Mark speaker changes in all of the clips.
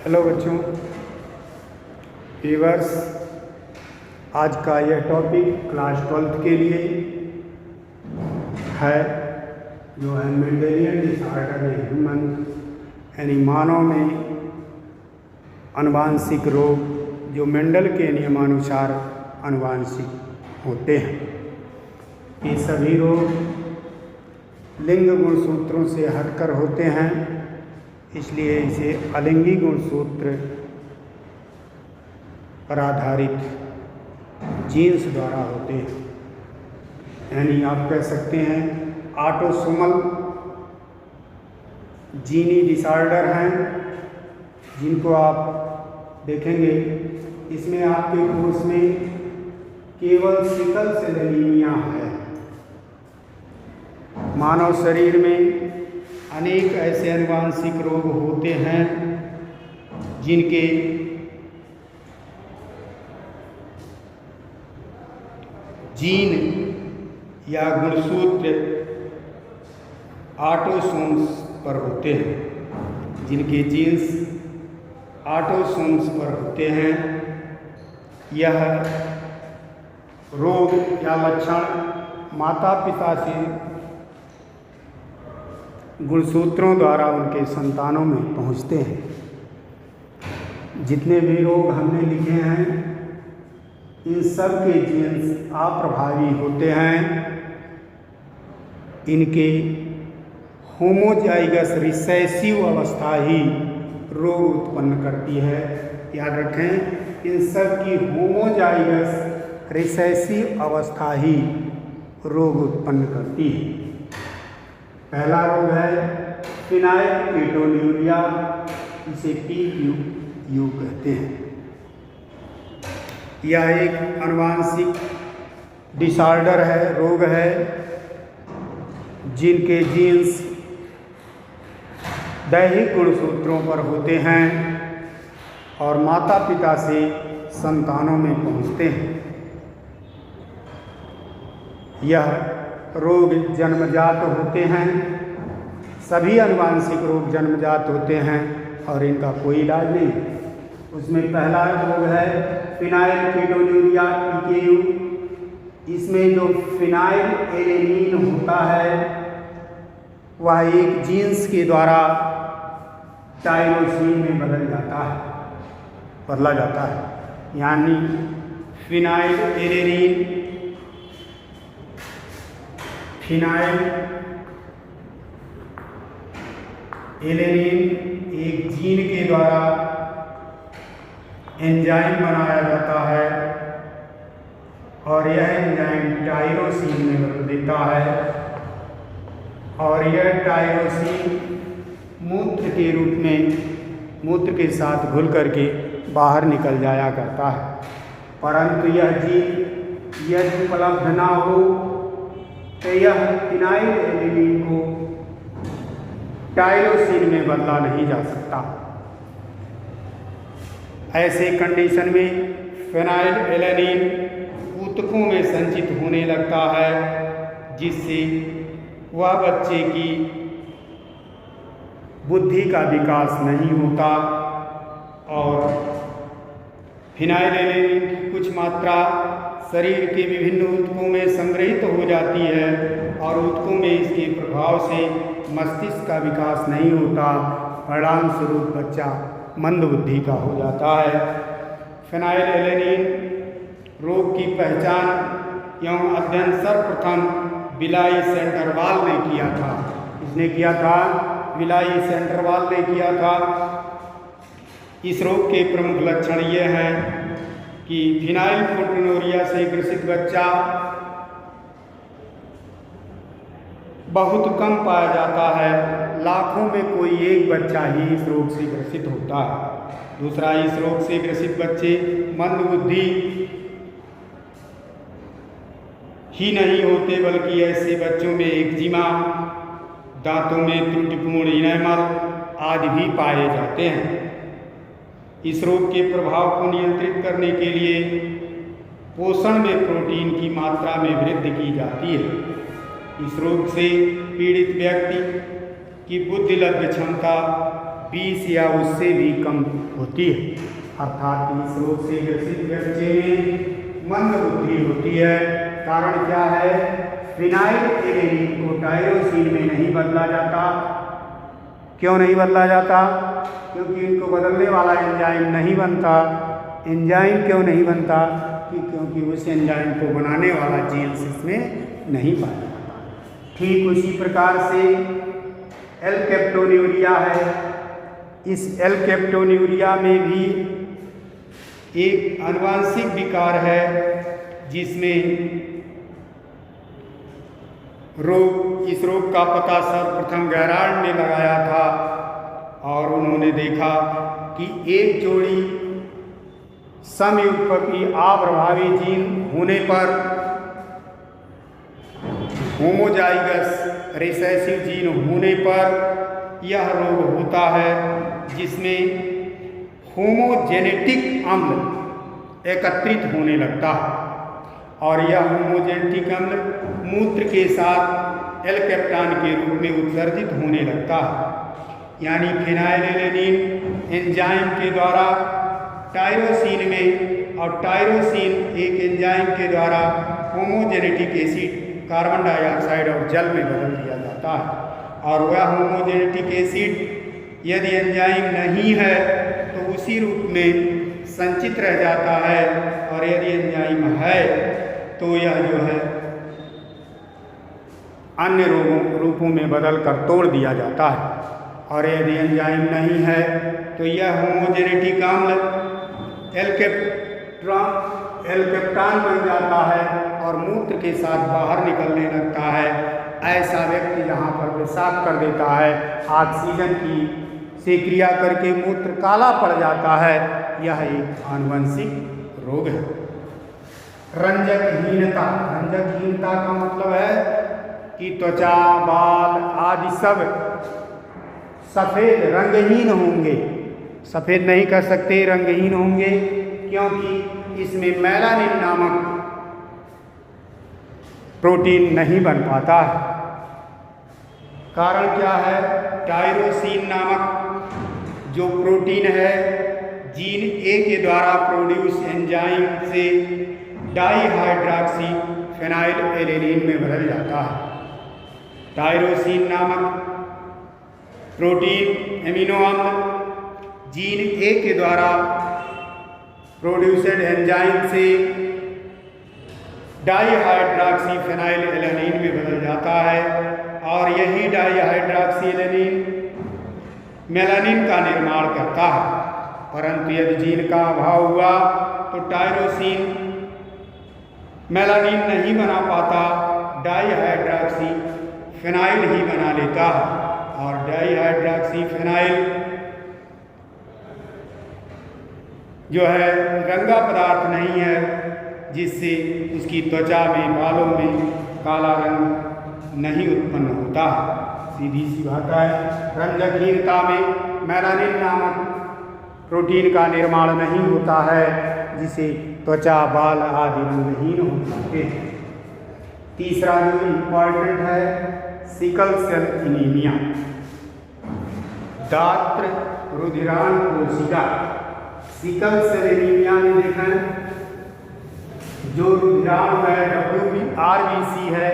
Speaker 1: Hello बच्चों, viewers, आज का यह टॉपिक क्लास 12th के लिए है, जो है मेंडेलियन डिसऑर्डर इन ह्यूमन, यानी मानव में आनुवांशिक रोग जो मेंडल के नियमानुसार आनुवांशिक होते हैं। ये सभी रोग लिंग गुणसूत्रों से हटकर होते हैं, इसलिए इसे अलिंगी गुणसूत्र पर आधारित जीन्स द्वारा होते हैं। यानी आप कह सकते हैं ऑटोसोमल जीनी डिसऑर्डर हैं, जिनको आप देखेंगे। इसमें आपके कोर्स में केवल सिकल सेल एनीमिया है। मानव शरीर में अनेक ऐसे आनुवांशिक रोग होते हैं जिनके जीन या गुणसूत्र ऑटोसोम्स पर होते हैं, जिनके जीन्स ऑटोसोम्स पर होते हैं। यह रोग या लक्षण माता पिता से गुणसूत्रों द्वारा उनके संतानों में पहुंचते हैं। जितने भी रोग हमने लिखे हैं, इन सब के जीन्स अप्रभावी होते हैं। इनके होमोजाइगस रिसेसिव अवस्था ही रोग उत्पन्न करती है। याद रखें, इन सब की होमोजाइगस रिसेसिव अवस्था ही रोग उत्पन्न करती है। पहला रोग है फिनाइलकेटोन्यूरिया, इसे PQU कहते हैं। यह एक आनुवांशिक डिसऑर्डर है, रोग है, जिनके जीन्स दैहिक गुणसूत्रों पर होते हैं और माता पिता से संतानों में पहुंचते हैं। यह रोग जन्मजात होते हैं। सभी आनुवांशिक रोग जन्मजात होते हैं और इनका कोई इलाज नहीं। उसमें पहला रोग है फिनाइलकेटोन्यूरिया PKU। इसमें जो फिनाइल एलेनीन होता है, वह एक जीन्स के द्वारा टायरोसिन में बदला जाता है। यानी फिनाइल एलेनीन एक जीन के द्वारा एंजाइम बनाया जाता है और यह एंजाइम टायरोसिन में बदल देता है और यह टायरोसिन मूत्र के साथ घुल करके बाहर निकल जाया करता है। परंतु यह जीन यदि उपलब्ध ना हो तो यह फिनाइल एलेनीन को टायरोसिन में बदला नहीं जा सकता। ऐसे कंडीशन में फिनाइल एलेनीन ऊतकों में संचित होने लगता है, जिससे वह बच्चे की बुद्धि का विकास नहीं होता और फिनाइल एलेनीन की कुछ मात्रा शरीर के विभिन्न ऊतकों में संग्रहित हो जाती है और ऊतकों में इसके प्रभाव से मस्तिष्क का विकास नहीं होता। परिणाम स्वरूप बच्चा मंद बुद्धि का हो जाता है। फिनाइल एलेनीन रोग की पहचान एवं अध्ययन सर्वप्रथम विलाई सेंटरवाल ने किया था। इसने किया था, विलाई सेंटरवाल ने किया था। इस रोग के प्रमुख लक्षण ये हैं कि फिनाइलकेटोन्यूरिया से ग्रसित बच्चा बहुत कम पाया जाता है। लाखों में कोई एक बच्चा ही इस रोग से ग्रसित होता है। दूसरा, इस रोग से ग्रसित बच्चे मंद बुद्धि ही नहीं होते, बल्कि ऐसे बच्चों में एक्जिमा, दांतों में त्रुटिपूर्ण इनेमल आदि भी पाए जाते हैं। इस रोग के प्रभाव को नियंत्रित करने के लिए पोषण में प्रोटीन की मात्रा में वृद्धि की जाती है। इस रोग से पीड़ित व्यक्ति की बुद्धिलब्ध क्षमता 20 या उससे भी कम होती है। अर्थात इस रोग से ग्रसित बच्चे में मंद बुद्धि होती है। कारण क्या है? फिनाइलएलेनिन को टायरोसिन में नहीं बदला जाता। क्यों नहीं बदला जाता? क्योंकि इनको बदलने वाला एंजाइम नहीं बनता। एंजाइम क्यों नहीं बनता? क्योंकि उस एंजाइम को बनाने वाला जीन्स इसमें नहीं पाया जाता। ठीक उसी प्रकार से एल-कैप्टोन्यूरिया है। इस एल-कैप्टोन्यूरिया में भी एक आनुवांशिक विकार है, जिसमें इस रोग का पता सर्वप्रथम गैराल्ड ने लगाया था और उन्होंने देखा कि एक जोड़ी समयुग्मकी अप्रभावी जीन होने पर होमोजाइगस रिसेसिव जीन होने पर यह रोग होता है, जिसमें होमोजेनेटिक अम्ल एकत्रित होने लगता है और यह होमोजेनेटिक अम्ल मूत्र के साथ एल-कैप्टान के रूप में उत्सर्जित होने लगता है। यानी फिनाइलएलेनिन एंजाइम के द्वारा टायरोसिन में और टायरोसिन एक एंजाइम के द्वारा होमोजेनेटिक एसिड कार्बन डाइऑक्साइड और जल में बदल दिया जाता है। और वह होमोजेनेटिक एसिड यदि एंजाइम नहीं है तो उसी रूप में संचित रह जाता है, और यदि एंजाइम है तो यह जो है अन्य रूपों में बदल कर तोड़ दिया जाता है। और यदि एंजाइम नहीं है तो यह होमोजेनेटिक अम्ल एल-कैप्टान बन जाता है और मूत्र के साथ बाहर निकलने लगता है। ऐसा व्यक्ति जहाँ पर पेशाब कर देता है, ऑक्सीजन की से क्रिया करके मूत्र काला पड़ जाता है। यह एक आनुवंशिक रोग है। रंजकहीनता। रंजकहीनता का मतलब है कि त्वचा, बाल आदि सब सफ़ेद रंगहीन होंगे। सफ़ेद नहीं कर सकते, रंगहीन होंगे, क्योंकि इसमें मेलानिन नामक प्रोटीन नहीं बन पाता है। कारण क्या है? टायरोसिन नामक जो प्रोटीन है जीन ए के द्वारा प्रोड्यूस एंजाइम से डाईहाइड्रॉक्सी फिनाइलएलेनिन में बदल जाता है। टायरोसिन नामक प्रोटीन एमिनो अम्ल जीन ए के द्वारा प्रोड्यूस्ड एंजाइम से डाईहाइड्रॉक्सी फिनाइलएलेनिन में बदल जाता है, और यही डाईहाइड्रॉक्सीएलेनिन मेलानिन का निर्माण करता है। परंतु यदि जीन का अभाव हुआ तो टायरोसिन मेलानिन नहीं बना पाता, डाईहाइड्रॉक्सी फिनाइल ही बना लेता है। और डाईहाइड्रॉक्सी फिनाइल जो है रंगा पदार्थ नहीं है, जिससे उसकी त्वचा में, बालों में काला रंग नहीं उत्पन्न होता। सीधी सी बात है। रंजकहीनता में मेलानिन नामक प्रोटीन का निर्माण नहीं होता है, जिसे त्वचा, बाल आदि रंगहीन हो जाते हैं। तीसरा जो इम्पॉर्टेंट है, सिकल सेल एनीमिया। दात्र रुधिराण कोशिका। सिकल सेल एनीमिया में देखें, जो रुधिराणु है WBC है,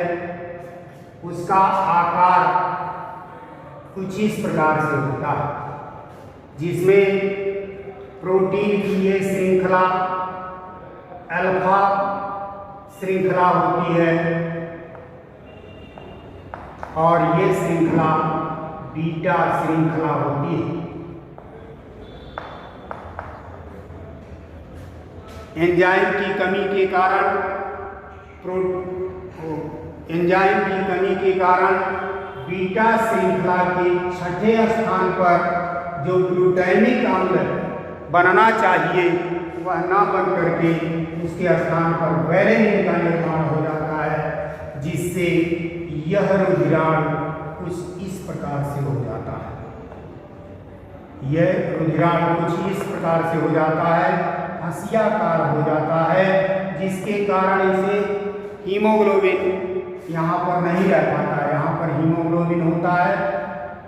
Speaker 1: उसका आकार कुछ इस प्रकार से होता है, जिसमें प्रोटीन की ये श्रृंखला अल्फा श्रृंखला होती है और ये श्रृंखला बीटा श्रृंखला होती है। एंजाइम की कमी के कारण बीटा श्रृंखला के छठे स्थान पर जो ग्लूटामिक अम्ल बनना चाहिए वह ना बन करके उसके स्थान पर वेलिन का निर्माण हो जाता है, जिससे यह रुधिराण कुछ इस प्रकार से हो जाता है। यह रुधिराण कुछ इस प्रकार से हो जाता है, हंसियाकार हो जाता है, जिसके कारण इसे हीमोग्लोबिन यहाँ पर नहीं रह पाता है। यहाँ पर हीमोग्लोबिन होता है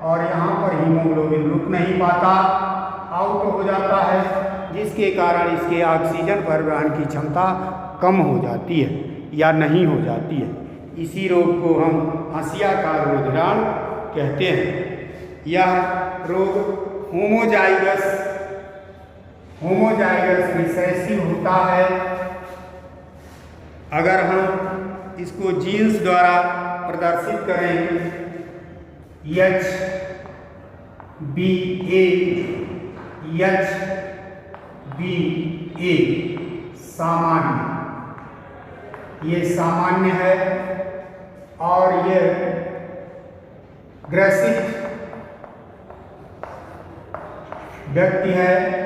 Speaker 1: और यहाँ पर हीमोग्लोबिन रुक नहीं पाता, आउट हो जाता है, जिसके कारण इसके ऑक्सीजन परिवहन की क्षमता कम हो जाती है या नहीं हो जाती है। इसी रोग को हम हंसियाकार रुधिराण कहते हैं। यह रोग होमोजाइगस रिसेसिव होता है। अगर हम इसको जीन्स द्वारा प्रदर्शित करें, HbA सामान्य, ये सामान्य है, और ये ग्रसित व्यक्ति है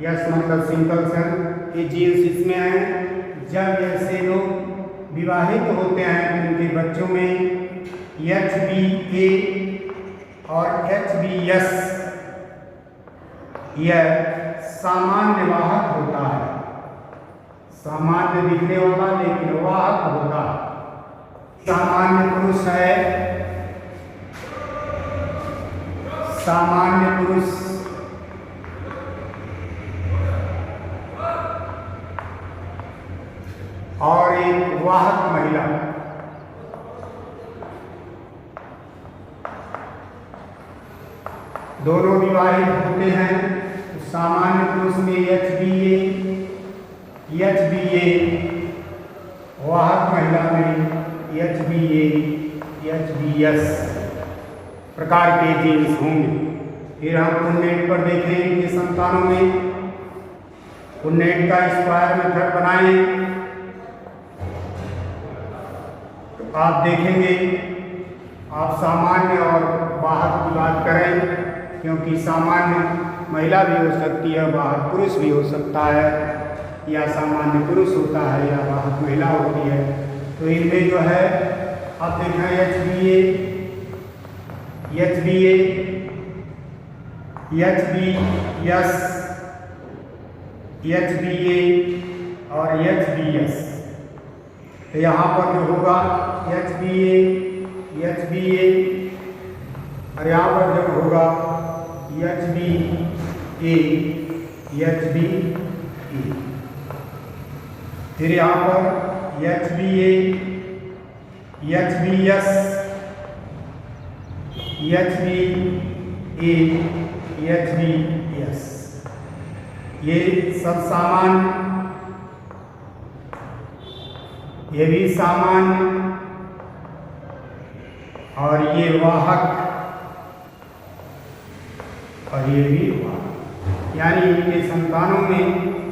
Speaker 1: यस मतलब सिंपल सेल, ये जीन्स इसमें है। जब ऐसे लोग विवाहित होते हैं तो उनके बच्चों में HbA और HbS यह सामान्य वाहक होता है, सामान्य दिखने वाला लेकिन वाहक होता है। सामान्य पुरुष है, सामान्य पुरुष और एक वाहक महिला। दोनों विवाहित होते हैं तो सामान्य पुरुष में HbA, वाहक महिला में HbS प्रकार के जीन्स होंगे। फिर हम पुन्नेट पर देखें कि संतानों में पुन्नेट का स्क्वायर मेथड बनाएं तो आप देखेंगे, आप सामान्य और वाहक की बात करें, क्योंकि सामान्य महिला भी हो सकती है, वाहक पुरुष भी हो सकता है, या सामान्य पुरुष होता है या वाहक महिला होती है। तो इनमें जो है आप देखें HbS HbA और HbS। तो यहाँ पर जो होगा HbA और यहाँ पर जब होगा HbA, फिर यहाँ पर HbA, HbS, HbS, ये सब सामान्य, ये भी सामान्य और ये वाहक और ये भी वाहक, यानी इनके संतानों में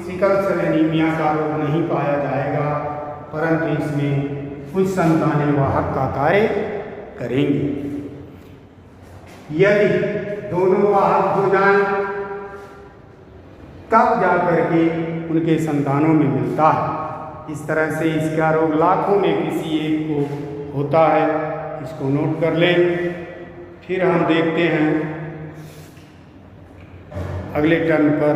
Speaker 1: सिकल सेल एनीमिया का रोग नहीं पाया जाएगा, परंतु इसमें कुछ संतानें वाहक का कार्य करेंगी। यदि दोनों वाहक हो जाएं तब जाकर के उनके संतानों में मिलता है। इस तरह से इसका रोग लाखों में किसी एक को होता है, इसको नोट कर लें। फिर हम देखते हैं अगले टर्न पर।